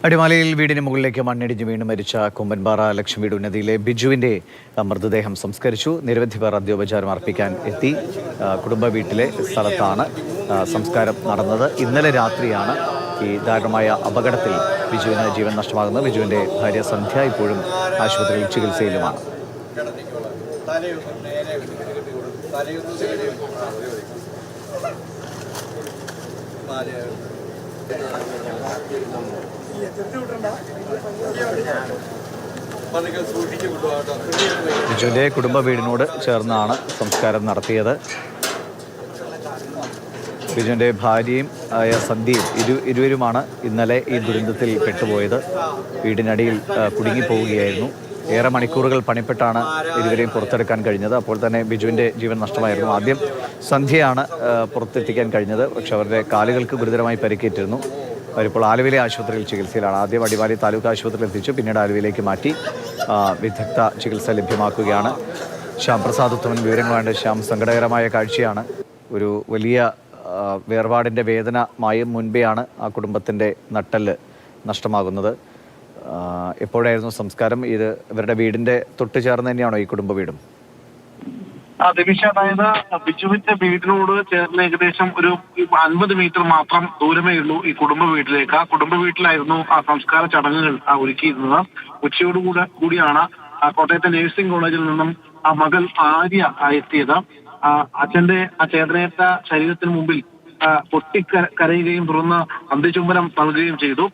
അടിമാലിയിൽ വീടിന് മുകളിലേക്ക് മണ്ണിടിഞ്ഞ് വീണ് മരിച്ച കൊമ്പൻപാറ ലക്ഷ്മി വീട് ഉന്നതിയിലെ ബിജുവിന്റെ മൃതദേഹം സംസ്കരിച്ചു. നിരവധി പേർ അന്ത്യോപചാരം അർപ്പിക്കാൻ എത്തി. കുടുംബ വീട്ടിലെ സ്ഥലത്താണ് സംസ്കാരം നടന്നത്. ഇന്നലെ രാത്രിയാണ് ഈ ദാരുണമായ അപകടത്തിൽ ബിജുവിന് ജീവൻ നഷ്ടമാകുന്നത്. ബിജുവിന്റെ ഭാര്യ സന്ധ്യ ഇപ്പോഴും ആശുപത്രിയിൽ ചികിത്സയിലുമാണ്. ബിജുവിന്റെ കുടുംബ വീടിനോട് ചേർന്നാണ് സംസ്കാരം നടത്തിയത്. ബിജുവിന്റെ ഭാര്യയും ആയ സന്ധ്യയും ഇരുവരുമാണ് ഇന്നലെ ഈ ദുരന്തത്തിൽ പെട്ടുപോയത്. വീടിനടിയിൽ കുടുങ്ങിപ്പോവുകയായിരുന്നു. ഏറെ മണിക്കൂറുകൾ പണിപ്പെട്ടാണ് ഇരുവരെയും പുറത്തെടുക്കാൻ കഴിഞ്ഞത്. അപ്പോൾ തന്നെ ബിജുവിന്റെ ജീവൻ നഷ്ടമായിരുന്നു. ആദ്യം സന്ധ്യയാണ് പുറത്തെത്തിക്കാൻ കഴിഞ്ഞത്. പക്ഷെ അവരുടെ കാലുകൾക്ക് ഗുരുതരമായി പരിക്കേറ്റിരുന്നു. അവരിപ്പോൾ ആലുവയിലെ ആശുപത്രിയിൽ ചികിത്സയിലാണ്. ആദ്യം അടിമാലി താലൂക്ക് ആശുപത്രിയിൽ എത്തിച്ചു, പിന്നീട് ആലുവയിലേക്ക് മാറ്റി വിദഗ്ധ ചികിത്സ ലഭ്യമാക്കുകയാണ്. ശ്യാം പ്രസാദ് ഉത്തമൻ വിവരങ്ങളുണ്ട്. ശ്യാം, സങ്കടകരമായ കാഴ്ചയാണ്. ഒരു വലിയ വേർപാടിൻ്റെ വേദന മായും മുൻപെയാണ് ആ കുടുംബത്തിൻ്റെ നട്ടെല്ല് നഷ്ടമാകുന്നത്. എപ്പോഴായിരുന്നു സംസ്കാരം? ഇത് ഇവരുടെ വീടിൻ്റെ തൊട്ട് ചേർന്ന് തന്നെയാണോ ഈ കുടുംബ വീടും? ദിവിഷ, അതായത് ബിജുവിന്റെ വീടിനോട് ചേർന്ന് ഏകദേശം ഒരു 50 മീറ്റർ മാത്രം ദൂരമേ ഉള്ളൂ ഈ കുടുംബ വീട്ടിലേക്ക്. ആ കുടുംബ വീട്ടിലായിരുന്നു ആ സംസ്കാര ചടങ്ങുകൾ ഒരുക്കിയിരുന്നത്. കൂടിയാണ് കോട്ടയത്തെ നഴ്സിംഗ് കോളേജിൽ നിന്നും ആ മകൾ ആര്യ എത്തിയത്. അച്ഛന്റെ ആ ചേതനയേറ്റ ശരീരത്തിന് മുമ്പിൽ പൊട്ടിക്കരയുകയും തുടർന്ന് അന്ത്യചുംബനം നൽകുകയും ചെയ്തു.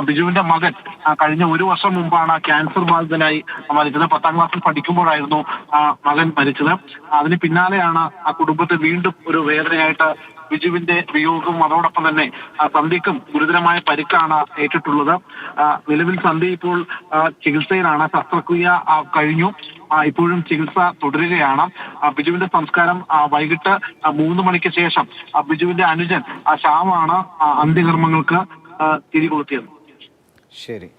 ബിജുവിന്റെ മകൻ കഴിഞ്ഞ 1 വർഷം മുമ്പാണ് ക്യാൻസർ ബാധിതനായി മരിച്ചത്. 10ാം ക്ലാസ്സിൽ പഠിക്കുമ്പോഴായിരുന്നു മകൻ മരിച്ചത്. അതിന് പിന്നാലെയാണ് ആ കുടുംബത്തെ വീണ്ടും ഒരു വേദനയായിട്ട് ബിജുവിന്റെ വിയോഗവും അതോടൊപ്പം തന്നെ സന്ധ്യക്കും ഗുരുതരമായ പരിക്കാണ് ഏറ്റിട്ടുള്ളത്. നിലവിൽ സന്ധ്യ ഇപ്പോൾ ചികിത്സയിലാണ്. ശസ്ത്രക്രിയ കഴിഞ്ഞു. ഇപ്പോഴും ചികിത്സ തുടരുകയാണ്. ബിജുവിന്റെ സംസ്കാരം വൈകിട്ട് 3 മണിക്ക് ശേഷം ബിജുവിന്റെ അനുജൻ ശ്യാമാണ് അന്ത്യകർമ്മങ്ങൾക്ക് തിരികൊളുത്തിയത്. ശരി.